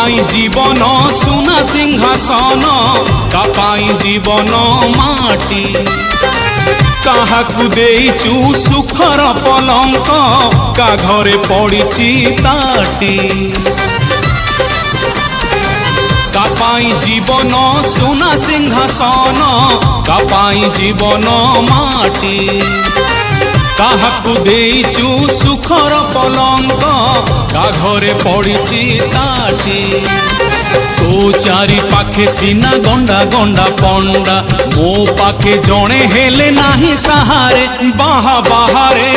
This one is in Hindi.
कापाई जीवन सुना सिंहासन कापाई जीवन माटी काहाकु देइचु सुखर पलंक का घरे पड़िछि ताटी कापाई जीवन सुना सिंहासन कापाई जीवन माटी काहाकु देइचु सुखर पलंक का घरे पड़िछि ताटी तो चारि पाखे सीना गंडा गंडा पंडा मो पाखे जणे हेले नाही सहारे बाहा बाहारे